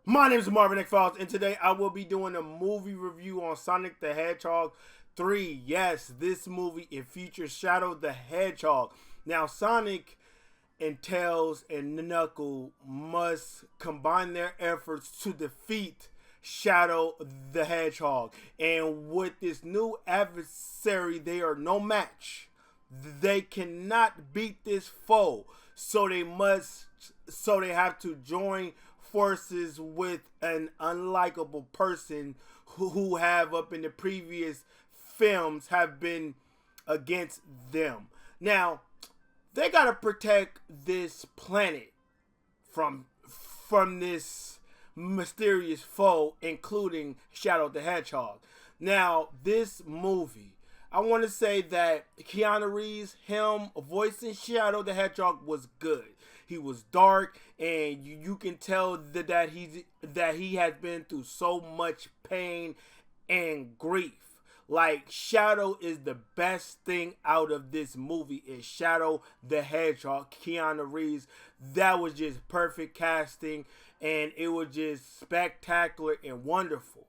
My name is Marvin XFiles, and today I will be doing a movie review on Sonic the Hedgehog 3. Yes, this movie, it features Shadow the Hedgehog. Now, Sonic and Tails and Knuckle must combine their efforts to defeat Shadow the Hedgehog. And with this new adversary, they are no match. They cannot beat this foe, so they have to join forces with an unlikable person who have up in the previous films have been against them. Now, they gotta protect this planet from this mysterious foe, including Shadow the Hedgehog. Now, this movie, I want to say that Keanu Reeves, him voicing Shadow the Hedgehog, was good. He was dark, and you can tell that he has been through so much pain and grief. Like, Shadow is the best thing out of this movie is Shadow the Hedgehog, Keanu Reeves. That was just perfect casting, and it was just spectacular and wonderful.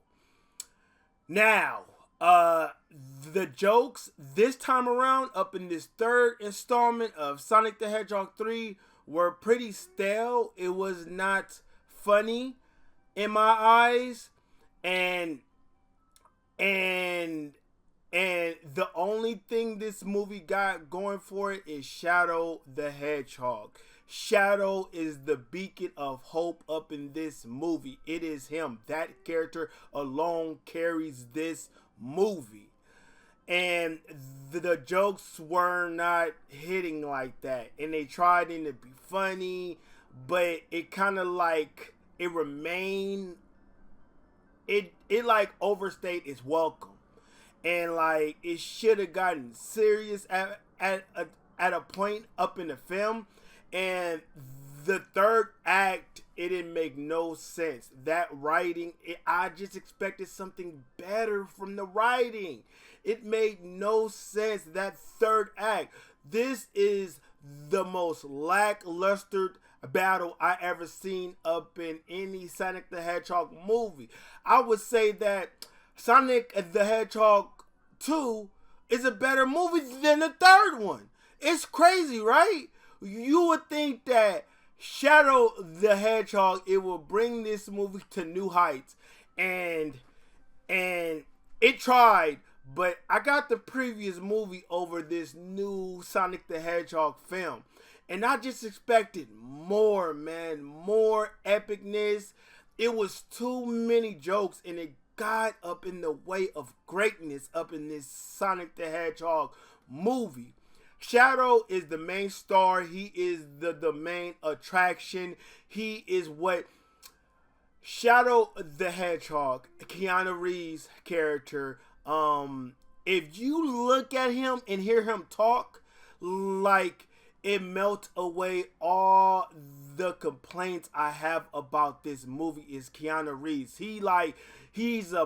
Now, the jokes this time around up in this third installment of Sonic the Hedgehog 3 were pretty stale. It was not funny in my eyes, and the only thing this movie got going for it is Shadow the Hedgehog. Shadow is the beacon of hope up in this movie. It is him. That character alone carries this movie. And the jokes were not hitting like that. And they tried to be funny, but it kind of like, it remained, it like overstayed its welcome. And like, it should have gotten serious at a point up in the film. And the third act, it didn't make no sense. That writing, I just expected something better from the writing. It made no sense, that third act. This is the most lackluster battle I ever seen up in any Sonic the Hedgehog movie. I would say that Sonic the Hedgehog 2 is a better movie than the third one. It's crazy, right? You would think that Shadow the Hedgehog, it will bring this movie to new heights, and it tried, but I got the previous movie over this new Sonic the Hedgehog film, and I just expected more, man, more epicness. It was too many jokes, and it got up in the way of greatness up in this Sonic the Hedgehog movie. Shadow is the main star. He is the main attraction. He is what Shadow the Hedgehog, Keanu Reeves' character, if you look at him and hear him talk, like, it melts away all the complaints I have about this movie is Keanu Reeves. He is a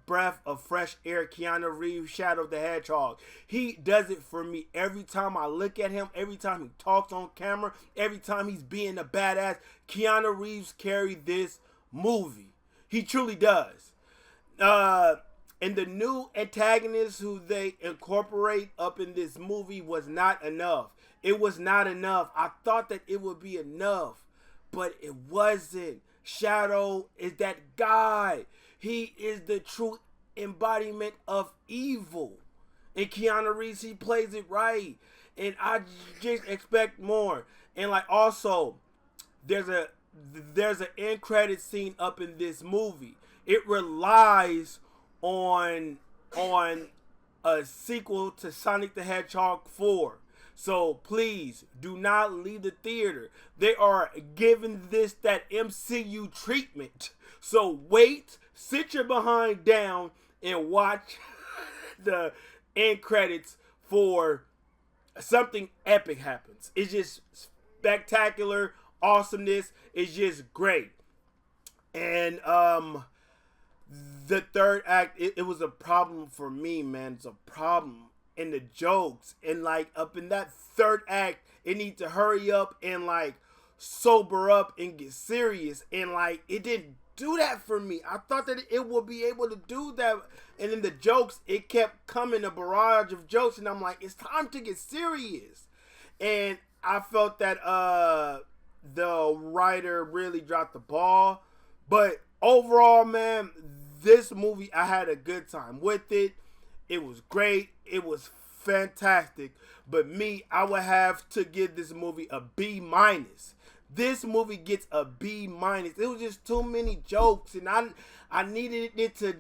breath of fresh air. Keanu Reeves, Shadow the Hedgehog. He does it for me every time I look at him, every time he talks on camera, every time he's being a badass. Keanu Reeves carried this movie. He truly does. And the new antagonist who they incorporate up in this movie was not enough. It was not enough. I thought that it would be enough, but it wasn't. Shadow is that guy. He is the true embodiment of evil. And Keanu Reeves, he plays it right. And I just expect more. And like, also, there's an end credit scene up in this movie. It relies on a sequel to Sonic the Hedgehog 4. So please do not leave the theater. They are giving this that MCU treatment. So wait, sit your behind down and watch the end credits for something epic happens. It's just spectacular awesomeness. It's just great. And the third act, it was a problem for me, man. It's a problem in the jokes, and like up in that third act, it needs to hurry up and like sober up and get serious. And like, it didn't do that for me. I thought that it would be able to do that. And then the jokes, it kept coming, a barrage of jokes. And I'm like, it's time to get serious. And I felt that the writer really dropped the ball. But overall, man, this movie, I had a good time with it. It was great. It was fantastic. But me, I would have to give this movie a B-. This movie gets a B-. It was just too many jokes, and I needed it to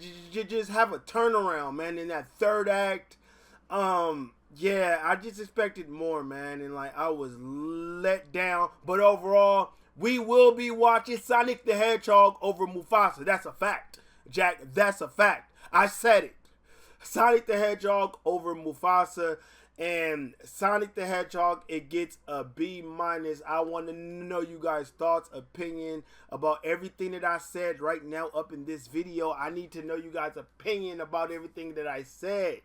just have a turnaround, man, in that third act. Yeah, I just expected more, man, and like, I was let down. But overall, we will be watching Sonic the Hedgehog over Mufasa. That's a fact, Jack. That's a fact. I said it. Sonic the Hedgehog over Mufasa. And Sonic the Hedgehog, it gets a B-. I want to know you guys' thoughts, opinion about everything that I said right now up in this video. I need to know you guys' opinion about everything that I said.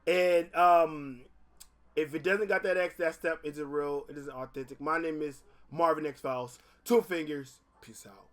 And if it doesn't got that X, that step isn't real. It isn't authentic. My name is Marvin XFiles. 2 fingers. Peace out.